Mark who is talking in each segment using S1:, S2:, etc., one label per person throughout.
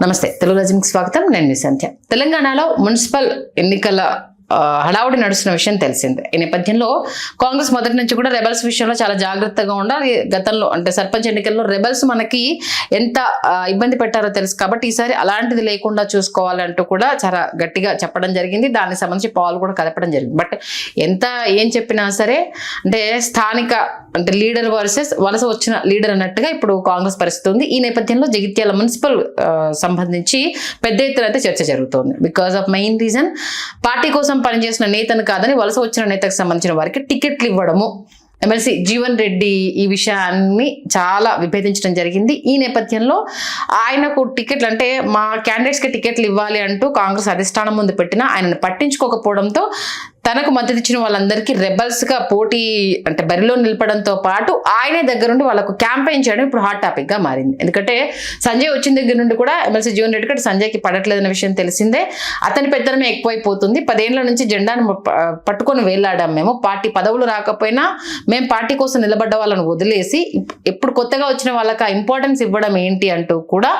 S1: నమస్తే తెలుగు రాజ్యంకి స్వాగతం. నేను మీ సంధ్య. తెలంగాణలో మున్సిపల్ ఎన్నికల హడావుడి నడుస్తున్న విషయం తెలిసిందే. ఈ నేపథ్యంలో కాంగ్రెస్ మొదటి నుంచి కూడా రెబల్స్ విషయంలో చాలా జాగ్రత్తగా ఉండాలి. గతంలో అంటే సర్పంచ్ ఎన్నికల్లో రెబల్స్ మనకి ఎంత ఇబ్బంది పెట్టారో తెలుసు కాబట్టి ఈసారి అలాంటిది లేకుండా చూసుకోవాలంటూ కూడా చాలా గట్టిగా చెప్పడం జరిగింది. దానికి సంబంధించి పాలు కూడా కలపడం జరిగింది. బట్ ఎంత ఏం చెప్పినా సరే అంటే స్థానిక అంటే లీడర్ వర్సెస్ వలస వచ్చిన లీడర్ అన్నట్టుగా ఇప్పుడు కాంగ్రెస్ పరిస్థితి ఉంది. ఈ నేపథ్యంలో జగిత్యాల మున్సిపల్ సంబంధించి పెద్ద ఎత్తున అయితే చర్చ జరుగుతోంది. Because of main reason party కోసం పనిచేసిన నేతను కాదని వలస వచ్చిన నేతకు సంబంధించిన వారికి టికెట్లు ఇవ్వడము. ఎమ్మెల్సీ జీవన్ రెడ్డి ఈ విషయాన్ని చాలా విభేదించడం జరిగింది. ఈ నేపథ్యంలో ఆయనకు టికెట్లు అంటే మా క్యాండిడేట్స్కి టికెట్లు ఇవ్వాలి అంటూ కాంగ్రెస్ అధిష్టానం ముందు పెట్టినా ఆయనను పట్టించుకోకపోవడంతో తనకు మద్దతు ఇచ్చిన వాళ్ళందరికీ రెబల్స్గా పోటీ అంటే బరిలో నిలపడంతో పాటు ఆయనే దగ్గర నుండి వాళ్ళకు క్యాంపెయిన్ చేయడం ఇప్పుడు హాట్ టాపిక్గా మారింది. ఎందుకంటే సంజయ్ వచ్చిన దగ్గర నుండి కూడా ఎమ్మెల్సీ జీవన్ రెడ్డి కూడా సంజయ్కి పడట్లేదన్న విషయం తెలిసిందే. అతని పెత్తనమే ఎక్కువైపోతుంది. 10 ఏళ్ల నుంచి జెండాను పట్టుకొని వేలాడాం. మేము పార్టీ పదవులు రాకపోయినా మేము పార్టీ కోసం నిలబడ్డ వాళ్ళని వదిలేసి ఎప్పుడు కొత్తగా వచ్చిన వాళ్ళకి ఆ ఇంపార్టెన్స్ ఇవ్వడం ఏంటి అంటూ కూడా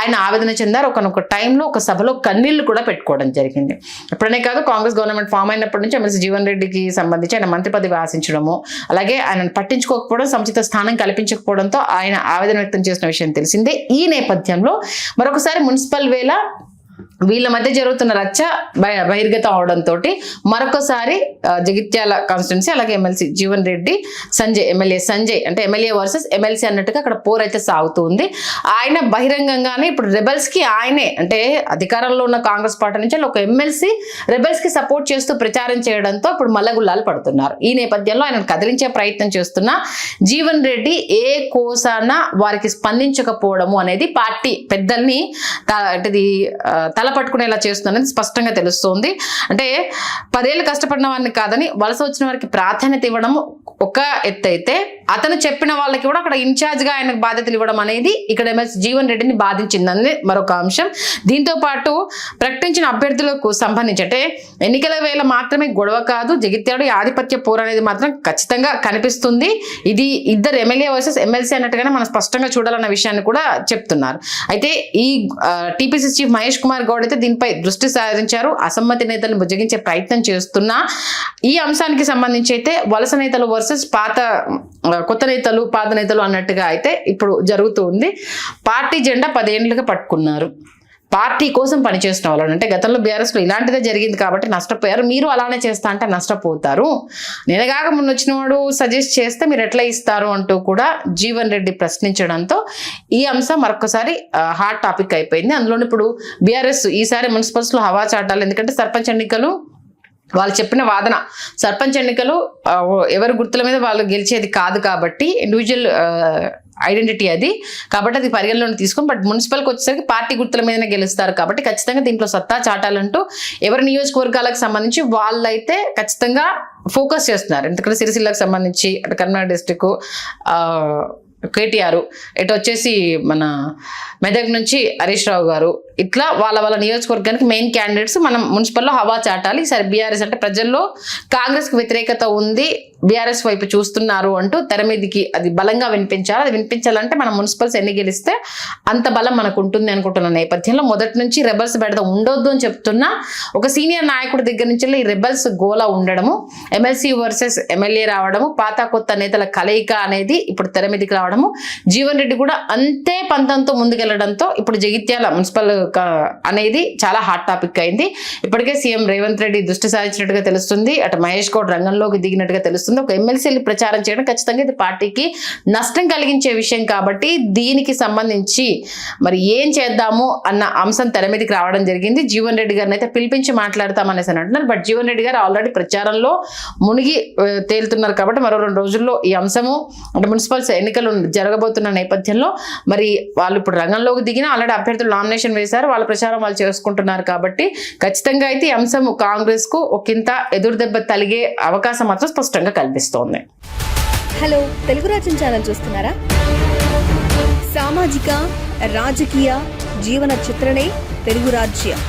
S1: ఆయన ఆవేదన చెందారు. ఒక టైంలో ఒక సభలో కన్నీళ్లు కూడా పెట్టుకోవడం జరిగింది. ఎప్పుడనే కాదు కాంగ్రెస్ గవర్నమెంట్ ఫామ్ అయినప్పటి నుంచి ఎమ్మెల్సీ జీవన్ రెడ్డికి సంబంధించి ఆయన మంత్రి పదవి ఆశించడము, అలాగే ఆయనను పట్టించుకోకపోవడం, సముచిత స్థానం కల్పించకపోవడంతో ఆయన ఆవేదన వ్యక్తం చేసిన విషయం తెలిసిందే. ఈ నేపథ్యంలో మరొకసారి మున్సిపల్ వేళ వీళ్ళ మధ్య జరుగుతున్న రచ్చ బహిర్గతం అవడంతో మరొకసారి జగిత్యాల కాన్స్టిట్యున్సీ అలాగే ఎమ్మెల్సీ జీవన్ రెడ్డి ఎమ్మెల్యే సంజయ్ అంటే ఎమ్మెల్యే వర్సెస్ ఎమ్మెల్సీ అన్నట్టుగా అక్కడ పోరైతే సాగుతుంది. ఆయన బహిరంగంగానే ఇప్పుడు రెబల్స్ కి ఆయనే అంటే అధికారంలో ఉన్న కాంగ్రెస్ పార్టీ నుంచి ఒక ఎమ్మెల్సీ రెబల్స్ కి సపోర్ట్ చేస్తూ ప్రచారం చేయడంతో ఇప్పుడు మల్లగుల్లాలు పడుతున్నారు. ఈ నేపథ్యంలో ఆయన కదిలించే ప్రయత్నం చేస్తున్న జీవన్ రెడ్డి ఏ కోసాన వారికి స్పందించకపోవడము అనేది పార్టీ పెద్దల్ని తల పట్టుకునేలా చేస్తుందని స్పష్టంగా తెలుస్తోంది. అంటే 10 ఏళ్ళు కష్టపడిన వారిని కాదని వలస వచ్చిన వారికి ప్రాధాన్యత ఇవ్వడం ఒక ఎత్తు అయితే, అతను చెప్పిన వాళ్ళకి కూడా అక్కడ ఇన్ఛార్జ్గా ఆయనకు బాధ్యతలు ఇవ్వడం అనేది ఇక్కడ ఎమ్మెల్సీ జీవన్ రెడ్డిని బాధించిందని మరొక అంశం. దీంతో పాటు ప్రకటించిన అభ్యర్థులకు సంబంధించి అంటే ఎన్నికల వేళ మాత్రమే గొడవ కాదు, జగిత్యాడు ఆధిపత్య పోరు అనేది మాత్రం ఖచ్చితంగా కనిపిస్తుంది. ఇది ఇద్దరు ఎమ్మెల్యే వర్సెస్ ఎమ్మెల్సీ అన్నట్టుగానే మనం స్పష్టంగా చూడాలన్న విషయాన్ని కూడా చెప్తున్నారు. అయితే ఈ టీపీసీ చీఫ్ మహేష్ కుమార్ గౌడ్ అయితే దీనిపై దృష్టి సారించారు. అసమ్మతి నేతలను బుజ్జగించే ప్రయత్నం చేస్తున్నా ఈ అంశానికి సంబంధించి అయితే వలస నేతలు వర్సెస్ కొత్త నేతలు పాత నేతలు అన్నట్టుగా అయితే ఇప్పుడు జరుగుతూ ఉంది. పార్టీ జెండా 10 ఏళ్ళుగా పట్టుకున్నారు. పార్టీ కోసం పనిచేసిన వాళ్ళు అంటే గతంలో బీఆర్ఎస్లో ఇలాంటిదే జరిగింది కాబట్టి నష్టపోయారు. మీరు అలానే చేస్తా అంటే నష్టపోతారు. నేనగాక మొన్న వచ్చిన వాడు సజెస్ట్ చేస్తే మీరు ఎట్లా ఇస్తారు అంటూ కూడా జీవన్ రెడ్డి ప్రశ్నించడంతో ఈ అంశం మరొకసారి హాట్ టాపిక్ అయిపోయింది. అందులో ఇప్పుడు బీఆర్ఎస్ ఈసారి మున్సిపల్స్లో హవా చాటాలి. ఎందుకంటే సర్పంచ్ ఎన్నికలు వాళ్ళు చెప్పిన వాదన సర్పంచ్ ఎన్నికలు ఎవరి గుర్తుల మీద వాళ్ళు గెలిచేది కాదు కాబట్టి ఇండివిజువల్ ఐడెంటిటీ అది కాబట్టి అది పరిగణలోకి తీసుకొని బట్ మున్సిపల్కి వచ్చేసరికి పార్టీ గుర్తుల మీదనే గెలుస్తారు కాబట్టి ఖచ్చితంగా దీంట్లో సత్తా చాటాలంటూ ఎవరి నియోజకవర్గాలకు సంబంధించి వాళ్ళైతే ఖచ్చితంగా ఫోకస్ చేస్తున్నారు. ఎందుకంటే సిరిసిల్లకు సంబంధించి అటు కర్నూలు డిస్టిక్ కేటీఆర్, ఇటు వచ్చేసి మన మెదక్ నుంచి హరీష్ రావు గారు, ఇట్లా వాళ్ళ నియోజకవర్గానికి మెయిన్ క్యాండిడేట్స్ మనం మున్సిపల్లో హవా చాటాలి. సరే బీఆర్ఎస్ అంటే ప్రజల్లో కాంగ్రెస్కి వ్యతిరేకత ఉంది, బీఆర్ఎస్ వైపు చూస్తున్నారు అంటూ తెర మీదకి అది బలంగా వినిపించాలి. అది వినిపించాలంటే మనం మున్సిపల్స్ ఎన్ని గెలిస్తే అంత బలం మనకు ఉంటుంది అనుకుంటున్న నేపథ్యంలో మొదటి నుంచి రెబల్స్ బెడద ఉండొద్దు అని చెప్తున్నా ఒక సీనియర్ నాయకుడి దగ్గర నుంచి ఈ రెబల్స్ గోలా ఉండడము, ఎమ్మెల్సీ వర్సెస్ ఎమ్మెల్యే రావడము, పాత కొత్త నేతల కలయిక అనేది ఇప్పుడు తెర మీదకి రావడము, జీవన్ రెడ్డి కూడా అంతే పంతంతో ముందుకెళ్లడంతో ఇప్పుడు జగిత్యాల మున్సిపల్ అనేది చాలా హాట్ టాపిక్ అయింది. ఇప్పటికే సీఎం రేవంత్ రెడ్డి దృష్టి సారించినట్టుగా తెలుస్తుంది. అటు మహేష్ గౌడ్ రంగంలోకి దిగినట్టుగా తెలుస్తుంది. ఒక ఎమ్మెల్సీలు ప్రచారం చేయడం ఖచ్చితంగా ఇది పార్టీకి నష్టం కలిగించే విషయం కాబట్టి దీనికి సంబంధించి మరి ఏం చేద్దాము అన్న అంశం తెర మీదకి రావడం జరిగింది. జీవన్ రెడ్డి గారిని అయితే పిలిపించి మాట్లాడతామనేసి అని అంటున్నారు. బట్ జీవన్ రెడ్డి గారు ఆల్రెడీ ప్రచారంలో మునిగి తేలుతున్నారు కాబట్టి మరో 2 రోజుల్లో ఈ అంశము అంటే మున్సిపల్స్ ఎన్నికలు జరగబోతున్న నేపథ్యంలో మరి వాళ్ళు ఇప్పుడు రంగంలోకి దిగిన ఆల్రెడీ అభ్యర్థులు నామినేషన్ వేశారు, వాళ్ళ ప్రచారం వాళ్ళు చేసుకుంటున్నారు కాబట్టి ఖచ్చితంగా అయితే ఈ అంశం కాంగ్రెస్ కు ఒకంత ఎదురు దెబ్బ తలిగే అవకాశం మాత్రం స్పష్టంగా కనిపిస్తోంది.
S2: హలో, తెలుగు రాజ్యం ఛానల్ చూస్తున్నారా? సామాజిక రాజకీయ జీవన చిత్రణే తెలుగు రాజ్యం.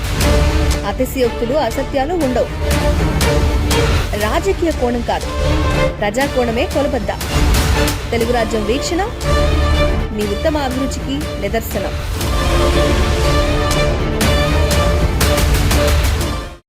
S2: అతిశయోక్తులు అసత్యాలు ఉండవు. రాజకీయ కోణం కాదు, ప్రజా కోణమే కొలబద్ద. తెలుగు రాజ్యం వీక్షణ మీ ఉత్తమ అభిరుచికి నిదర్శనం.